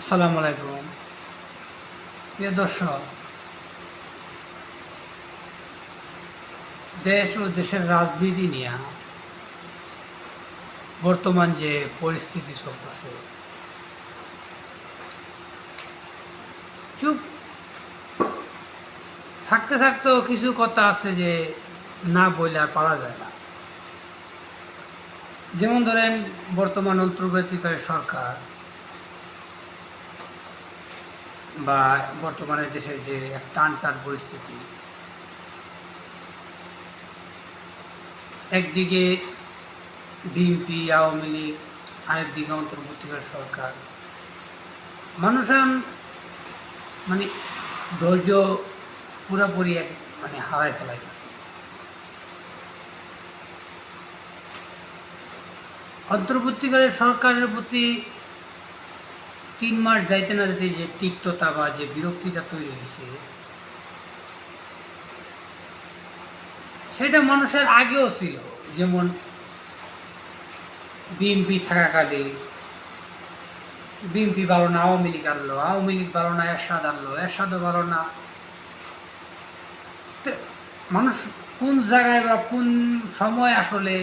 আসসালামু আলাইকুম। প্রিয় দর্শক, দেশ ও দেশের রাজনীতি নিয়ে বর্তমান যে পরিস্থিতি চলতেছে, চুপ থাকতে থাকতেও কিছু কথা আছে যে না বলে আর পারা যায় না। যেমন ধরেন, বর্তমান অন্তর্বর্তীকালীন সরকার বা বর্তমানে দেশের যে এক টানটান পরিস্থিতি, একদিকে বিএনপি, আওয়ামী লীগ, আরেকদিকে অন্তর্বর্তীকালীন সরকার, মানুষ এখন মানে ধৈর্য পুরোপুরি হারায় ফেলাইতেছে। অন্তর্বর্তীকালীন সরকারের প্রতি 3 মাস যাইতে না যেতে যে তিক্ততা বা যে বিরক্তিটা তৈরি হয়েছে, সেটা মানুষের আগেও ছিল। যেমন বিএনপি থাকাকালে বিএনপি ভালো না, আওয়ামী লীগ আনলো, আওয়ামী লীগ ভালো না, এরশাদ আনলো, এরশাদও ভালো না। তো মানুষ কোন জায়গায় বা কোন সময় আসলে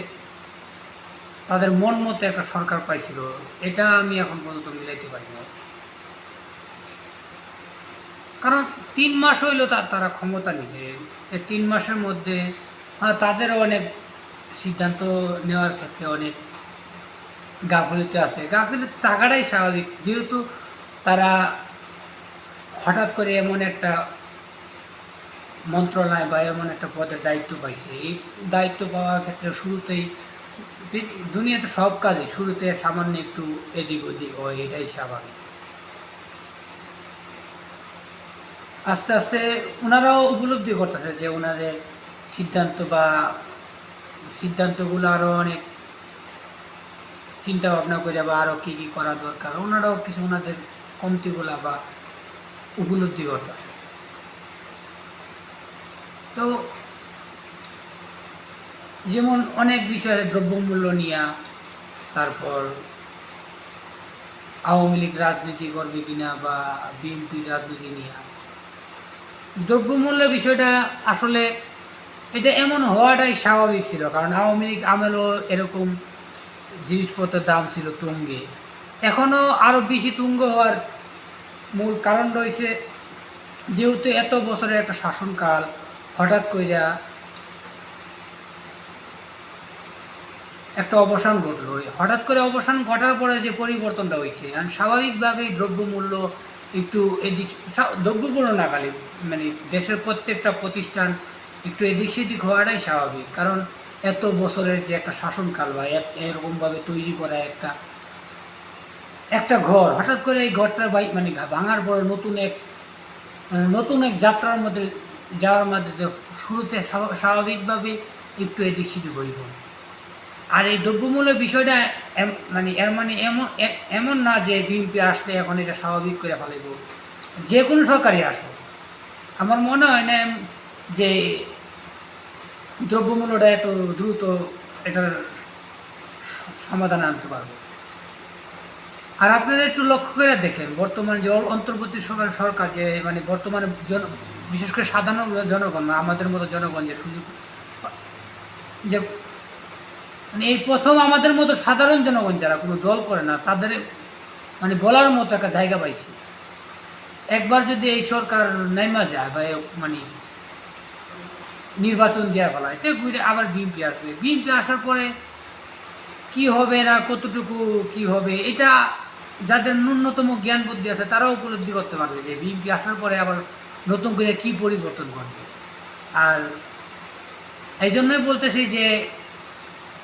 তাদের মন মতো একটা সরকার পাইছিল, এটা আমি এখন পর্যন্ত মিলাইতে পারি না। কারণ 3 মাস হইল তারা ক্ষমতা নিছে। এই 3 মাসের মধ্যে তাদেরও অনেক সিদ্ধান্ত নেওয়ার ক্ষেত্রে অনেক গাফিলতি আছে। গাফিলতি থাকাটাই স্বাভাবিক, যেহেতু তারা হঠাৎ করে এমন একটা মন্ত্রণালয় বা এমন একটা পদের দায়িত্ব পাইছে। এই দায়িত্ব পাওয়ার ক্ষেত্রে শুরুতেই দুনিয়াতে সব কাজে শুরুতে সামান্য একটু এদিক ওদিক হয়, এটাই স্বাভাবিক। আস্তে আস্তে ওনারাও উপলব্ধি করতেছে যে ওনাদের সিদ্ধান্তগুলো আরও অনেক চিন্তা ভাবনা করে বা আরও কী কী করা দরকার, ওনারাও কিছু ওনাদের কমতিগুলা বা উপলব্ধি করতেছে। তো যেমন অনেক বিষয়ে দ্রব্যমূল্য নিয়ে, তারপর আওয়ামী লীগ রাজনীতি করবে কিনা বা বিএনপি রাজনীতি নিয়ে, দ্রব্যমূল্য বিষয়টা আসলে এটা এমন হওয়াটাই স্বাভাবিক ছিল। কারণ আওয়ামী লীগ আমলেও এরকম জিনিসপত্রের দাম ছিল তুঙ্গে, এখনও আরও বেশি তুঙ্গ হওয়ার মূল কারণ রয়েছে, যেহেতু এত বছরের একটা শাসনকাল হঠাৎ কইরা একটা অবসান ঘটলো। হঠাৎ করে অবসান ঘটার পরে যে পরিবর্তনটা হয়েছে, আর স্বাভাবিকভাবেই দ্রব্যমূল্য একটু এদিক, দ্রব্যমূল্য না খালি দেশের প্রত্যেকটা প্রতিষ্ঠান একটু এদিক সেদিক হওয়াটাই স্বাভাবিক। কারণ এত বছরের যে একটা শাসনকাল বা এরকমভাবে তৈরি করা একটা একটা ঘর, হঠাৎ করে এই ঘরটার ভাঙার পর নতুন এক যাত্রার মধ্যে যাওয়ার মধ্যে শুরুতে স্বাভাবিকভাবে একটু এদিক সেদিক হইব। আর এই দ্রব্যমূল্যের বিষয়টা এমন না যে বিএনপি আসলে এখন এটা স্বাভাবিক করে ফেলাইব। যে কোনো সরকারই আসো, আমার মনে হয় না যে দ্রব্যমূল্যটা এত দ্রুত এটার সমাধানে আনতে পারবে। আর আপনারা একটু লক্ষ্য করে দেখেন, বর্তমানে যে অন্তর্বর্তী সরকার যে বর্তমানে বিশেষ করে সাধারণ জনগণ, আমাদের মতো জনগণ যে সুযোগ যে এই প্রথম আমাদের মতো সাধারণ জনগণ যারা কোনো দল করে না, তাদের বলার মতো একটা জায়গা পাইছে। একবার যদি এই সরকার নেমা যায় বা নির্বাচন দেওয়া ফেলায়, তো ঘুরে আবার বিএনপি আসবে। বিএনপি আসার পরে কি হবে না কতটুকু কি হবে, এটা যাদের ন্যূনতম জ্ঞান বুদ্ধি আছে তারাও উপলব্ধি করতে পারবে যে বিএনপি আসার পরে আবার নতুন করে কি পরিবর্তন ঘটবে। আর এই জন্যই বলতেছি যে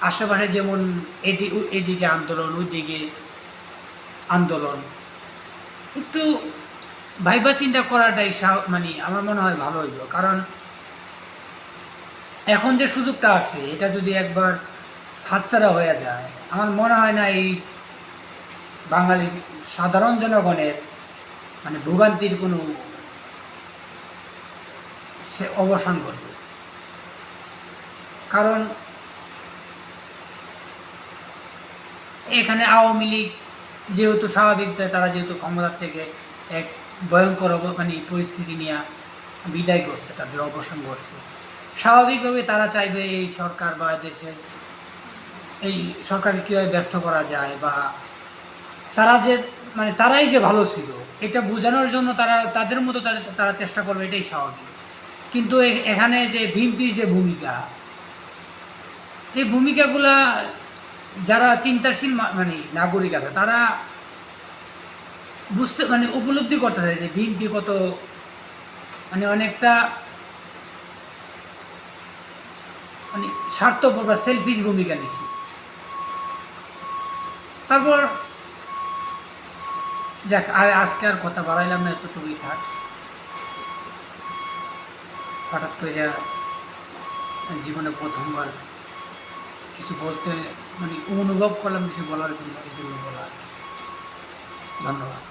আশেপাশে যেমন এদিকে আন্দোলন, ওইদিকে আন্দোলন, একটু ভাইবা চিন্তা করাটাই আমার মনে হয় ভালো হইব। কারণ এখন যে সুযোগটা আছে, এটা যদি একবার হাতছাড়া হয়ে যায়, আমার মনে হয় না এই বাঙালি সাধারণ জনগণের ভোগান্তির কোনো অবসান ঘটবে। কারণ এখানে আওয়ামী লীগ যেহেতু স্বাভাবিক তারা যেহেতু ক্ষমতার থেকে এক ভয়ঙ্কর মানে পরিস্থিতি নিয়ে বিদায় করছে, তাদের অবসান করছে, স্বাভাবিকভাবে তারা চাইবে এই সরকার বা দেশের এই সরকারকে কীভাবে ব্যর্থ করা যায়, বা তারা যে মানে তারাই যে ভালো ছিল এটা বোঝানোর জন্য তারা তাদের মতো তারা চেষ্টা করবে, এটাই স্বাভাবিক। কিন্তু এখানে যে বিএনপির যে ভূমিকা, এই ভূমিকাগুলা যারা চিন্তাশীল মানে নাগরিক আছে তারা বুঝতে মানে উপলব্ধি করতে চায় যে বিএনপি কত মানে অনেকটা মানে স্বার্থপর বা সেলফিশ ভূমিকা নিচ্ছে। তারপর যাক, আজকে আর কথা বাড়াইলাম না, এতটুকুই থাক। হঠাৎ করে জীবনে প্রথমবার কিছু বলতে মানে অনুভব করলাম, কিছু বলার জন্য, এই জন্য বলা। ধন্যবাদ।